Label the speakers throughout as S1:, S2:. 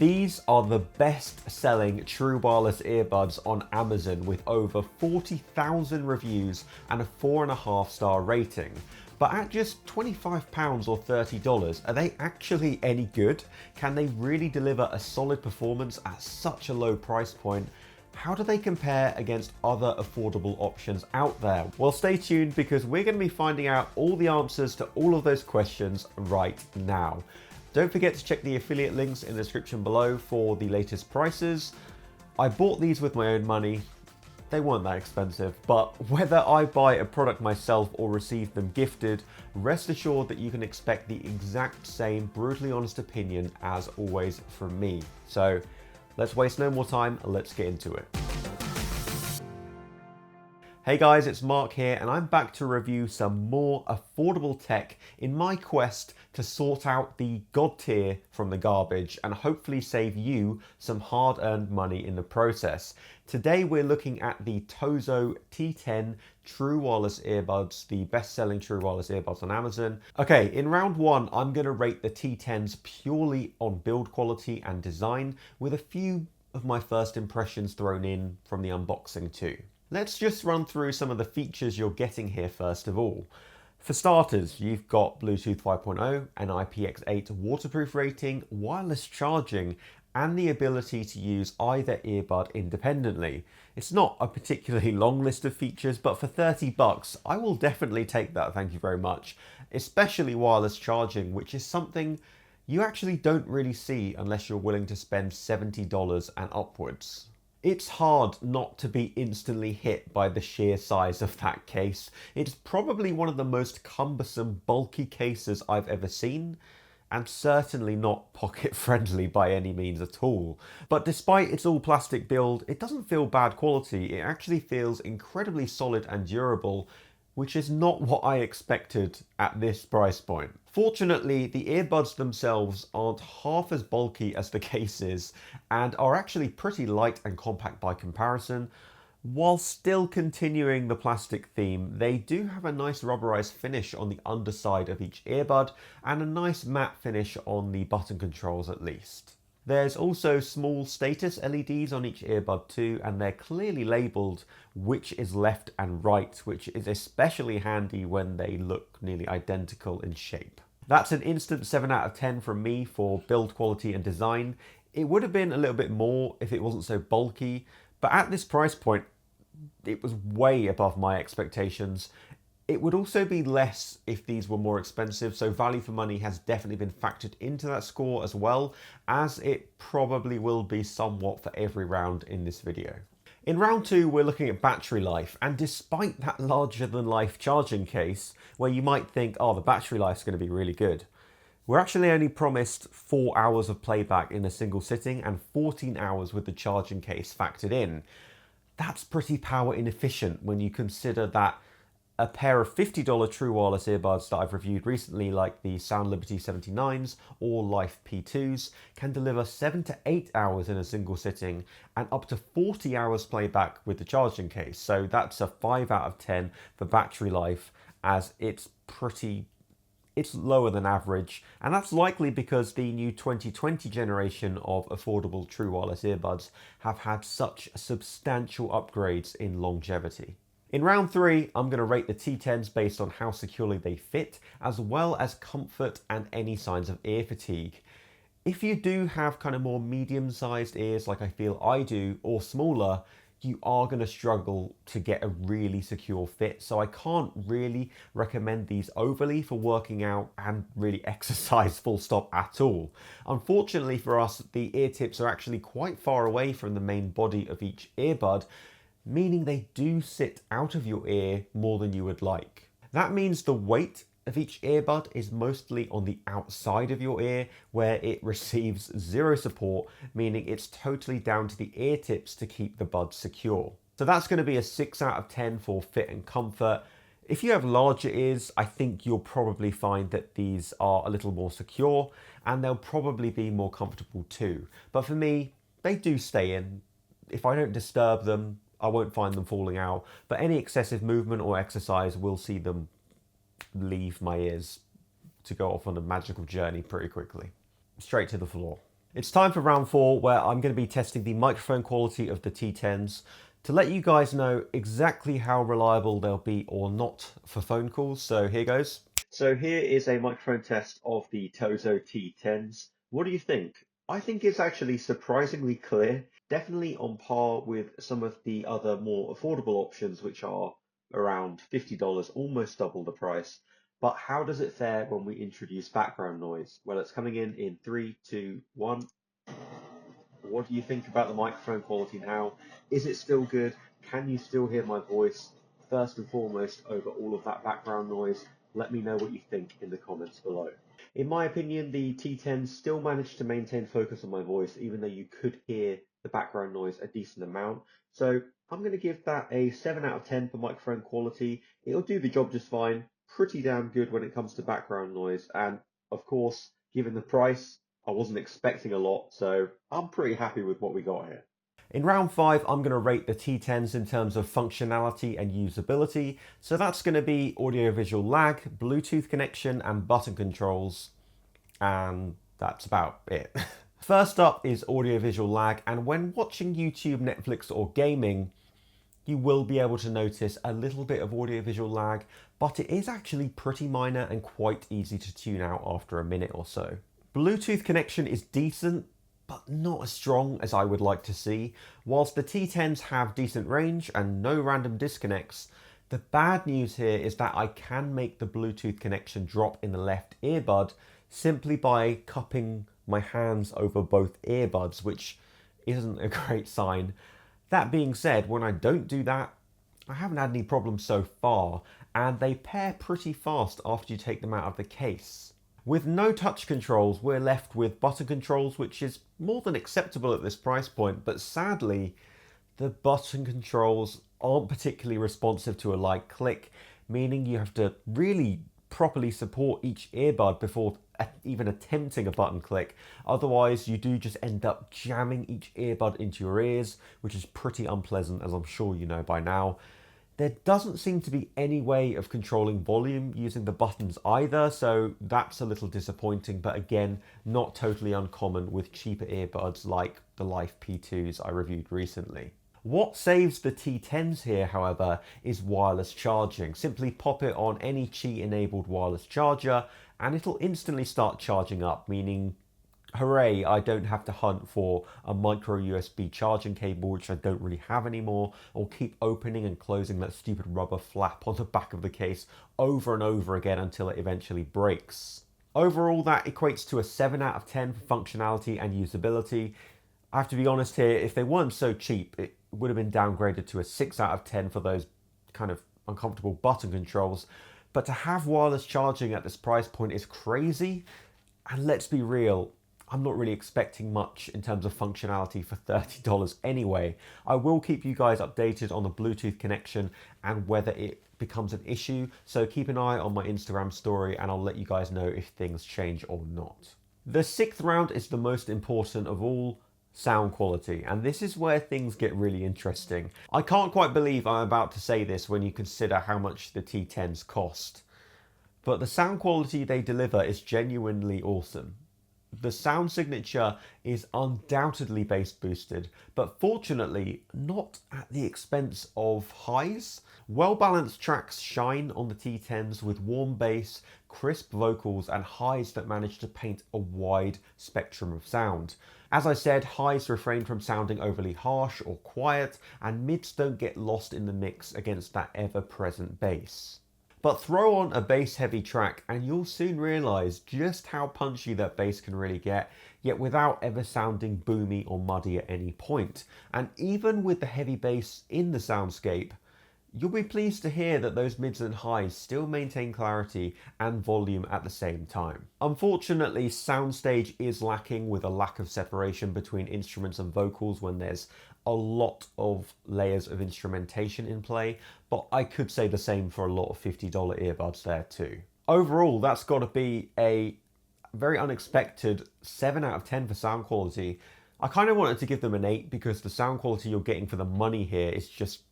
S1: These are the best-selling true wireless earbuds on Amazon with over 40,000 reviews and a 4.5-star rating. But at just £25 or $30, are they actually any good? Can they really deliver a solid performance at such a low price point? How do they compare against other affordable options out there? Well, stay tuned because we're going to be finding out all the answers to all of those questions right now. Don't forget to check the affiliate links in the description below for the latest prices. I bought these with my own money. They weren't that expensive, but whether I buy a product myself or receive them gifted, rest assured that you can expect the exact same brutally honest opinion as always from me. So let's waste no more time, let's get into it. Hey guys, it's Mark here and I'm back to review some more affordable tech in my quest to sort out the God tier from the garbage and hopefully save you some hard-earned money in the process. Today we're looking at the TOZO T10 True Wireless Earbuds, the best-selling True Wireless Earbuds on Amazon. Okay, in round one, I'm going to rate the T10s purely on build quality and design, with a few of my first impressions thrown in from the unboxing too. Let's just run through some of the features you're getting here first of all. For starters, you've got Bluetooth 5.0, an IPX8 waterproof rating, wireless charging, and the ability to use either earbud independently. It's not a particularly long list of features, but for 30 bucks, I will definitely take that, thank you very much. Especially wireless charging, which is something you actually don't really see unless you're willing to spend $70 and upwards. It's hard not to be instantly hit by the sheer size of that case. It's probably one of the most cumbersome, bulky cases I've ever seen, and certainly not pocket friendly by any means at all. But despite its all plastic build, it doesn't feel bad quality. It actually feels incredibly solid and durable, which is not what I expected at this price point. Fortunately, the earbuds themselves aren't half as bulky as the case is and are actually pretty light and compact by comparison. While still continuing the plastic theme, they do have a nice rubberized finish on the underside of each earbud and a nice matte finish on the button controls at least. There's also small status LEDs on each earbud too, and they're clearly labelled which is left and right, which is especially handy when they look nearly identical in shape. That's an instant 7 out of 10 from me for build quality and design. It would have been a little bit more if it wasn't so bulky, but at this price point, it was way above my expectations. It would also be less if these were more expensive, so value for money has definitely been factored into that score as well, as it probably will be somewhat for every round in this video. In round two, we're looking at battery life, and despite that larger than life charging case, where you might think, oh, the battery life's going to be really good, we're actually only promised 4 hours of playback in a single sitting and 14 hours with the charging case factored in. That's pretty power inefficient when you consider that a pair of $50 true wireless earbuds that I've reviewed recently, like the Sound Liberty 79s or Life P2s, can deliver 7 to 8 hours in a single sitting and up to 40 hours playback with the charging case. So that's a 5 out of 10 for battery life, as it's lower than average, and that's likely because the new 2020 generation of affordable true wireless earbuds have had such substantial upgrades in longevity. In round three, I'm going to rate the T10s based on how securely they fit, as well as comfort and any signs of ear fatigue. If you do have kind of more medium-sized ears like I feel I do, or smaller, you are going to struggle to get a really secure fit. So I can't really recommend these overly for working out and really exercise full stop at all. Unfortunately for us, the ear tips are actually quite far away from the main body of each earbud, meaning they do sit out of your ear more than you would like. That means the weight of each earbud is mostly on the outside of your ear, where it receives zero support, meaning it's totally down to the ear tips to keep the buds secure. So that's going to be a 6 out of 10 for fit and comfort. If you have larger ears, I think you'll probably find that these are a little more secure and they'll probably be more comfortable too. But for me, they do stay in. If I don't disturb them, I won't find them falling out, but any excessive movement or exercise will see them leave my ears to go off on a magical journey pretty quickly. Straight to the floor. It's time for round 4, where I'm going to be testing the microphone quality of the T10s to let you guys know exactly how reliable they'll be or not for phone calls. So here goes. So here is a microphone test of the TOZO T10s. What do you think? I think it's actually surprisingly clear, definitely on par with some of the other more affordable options, which are around $50, almost double the price. But how does it fare when we introduce background noise? Well, it's coming in 3, 2, 1. What do you think about the microphone quality now? Is it still good? Can you still hear my voice? First and foremost, over all of that background noise, let me know what you think in the comments below. In my opinion, the T10 still managed to maintain focus on my voice, even though you could hear the background noise a decent amount. So I'm going to give that a 7 out of 10 for microphone quality. It'll do the job just fine. Pretty damn good when it comes to background noise. And of course, given the price, I wasn't expecting a lot, so I'm pretty happy with what we got here. In round 5, I'm going to rate the T10s in terms of functionality and usability. So that's going to be audio-visual lag, Bluetooth connection, and button controls. And that's about it. First up is audio-visual lag, and when watching YouTube, Netflix, or gaming, you will be able to notice a little bit of audio-visual lag, but it is actually pretty minor and quite easy to tune out after a minute or so. Bluetooth connection is decent, but not as strong as I would like to see. Whilst the T10s have decent range and no random disconnects, the bad news here is that I can make the Bluetooth connection drop in the left earbud simply by cupping my hands over both earbuds, which isn't a great sign. That being said, when I don't do that, I haven't had any problems so far, and they pair pretty fast after you take them out of the case. With no touch controls, we're left with button controls, which is more than acceptable at this price point, but sadly, the button controls aren't particularly responsive to a light click, meaning you have to really properly support each earbud before even attempting a button click. Otherwise, you do just end up jamming each earbud into your ears, which is pretty unpleasant, as I'm sure you know by now. There doesn't seem to be any way of controlling volume using the buttons either, so that's a little disappointing, but again, not totally uncommon with cheaper earbuds like the Life P2s I reviewed recently. What saves the T10s here, however, is wireless charging. Simply pop it on any Qi-enabled wireless charger and it'll instantly start charging up, meaning hooray, I don't have to hunt for a micro USB charging cable, which I don't really have anymore, or keep opening and closing that stupid rubber flap on the back of the case over and over again until it eventually breaks. Overall, that equates to a 7 out of 10 for functionality and usability. I have to be honest here, if they weren't so cheap, it would have been downgraded to a 6 out of 10 for those kind of uncomfortable button controls. But to have wireless charging at this price point is crazy, and let's be real, I'm not really expecting much in terms of functionality for $30 anyway. I will keep you guys updated on the Bluetooth connection and whether it becomes an issue, so keep an eye on my Instagram story and I'll let you guys know if things change or not. The 6th round is the most important of all, sound quality, and this is where things get really interesting. I can't quite believe I'm about to say this when you consider how much the T10s cost, but the sound quality they deliver is genuinely awesome. The sound signature is undoubtedly bass boosted, but fortunately not at the expense of highs. Well-balanced tracks shine on the T10s with warm bass, crisp vocals, and highs that manage to paint a wide spectrum of sound. As I said, highs refrain from sounding overly harsh or quiet, and mids don't get lost in the mix against that ever-present bass. But throw on a bass-heavy track and you'll soon realise just how punchy that bass can really get, yet without ever sounding boomy or muddy at any point. And even with the heavy bass in the soundscape, you'll be pleased to hear that those mids and highs still maintain clarity and volume at the same time. Unfortunately, soundstage is lacking with a lack of separation between instruments and vocals when there's a lot of layers of instrumentation in play, but I could say the same for a lot of $50 earbuds there too. Overall, that's got to be a very unexpected 7 out of 10 for sound quality. I kind of wanted to give them an 8 because the sound quality you're getting for the money here is just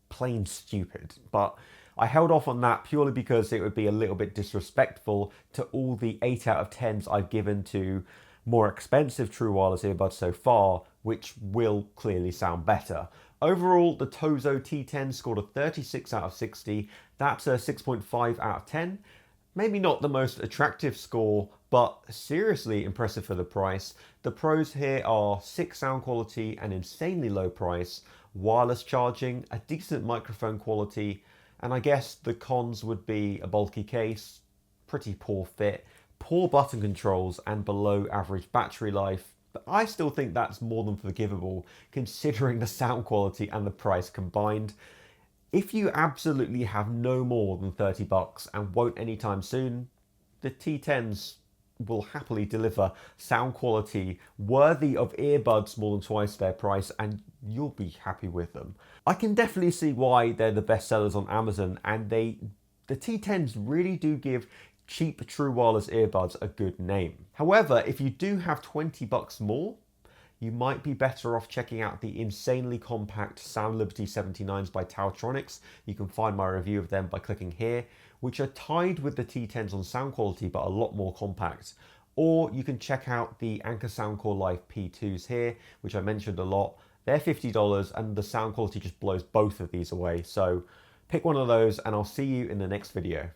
S1: plain stupid, but I held off on that purely because it would be a little bit disrespectful to all the 8 out of 10s I've given to more expensive true wireless earbuds so far, which will clearly sound better. Overall, the TOZO T10 scored a 36 out of 60. That's a 6.5 out of 10. Maybe not the most attractive score, but seriously impressive for the price. The pros here are sick sound quality and insanely low price, wireless charging, a decent microphone quality, and I guess the cons would be a bulky case, pretty poor fit, poor button controls, and below average battery life. But I still think that's more than forgivable considering the sound quality and the price combined. If you absolutely have no more than 30 bucks and won't anytime soon, the T10s will happily deliver sound quality worthy of earbuds more than twice their price, and you'll be happy with them. I can definitely see why they're the best sellers on Amazon, and the T10s really do give cheap true wireless earbuds a good name. However, if you do have 20 bucks more, you might be better off checking out the insanely compact Sound Liberty 79s by Taotronics. You can find my review of them by clicking here, which are tied with the T10s on sound quality but a lot more compact. Or you can check out the Anker Soundcore Live P2s here, which I mentioned a lot. They're $50 and the sound quality just blows both of these away. So pick one of those and I'll see you in the next video.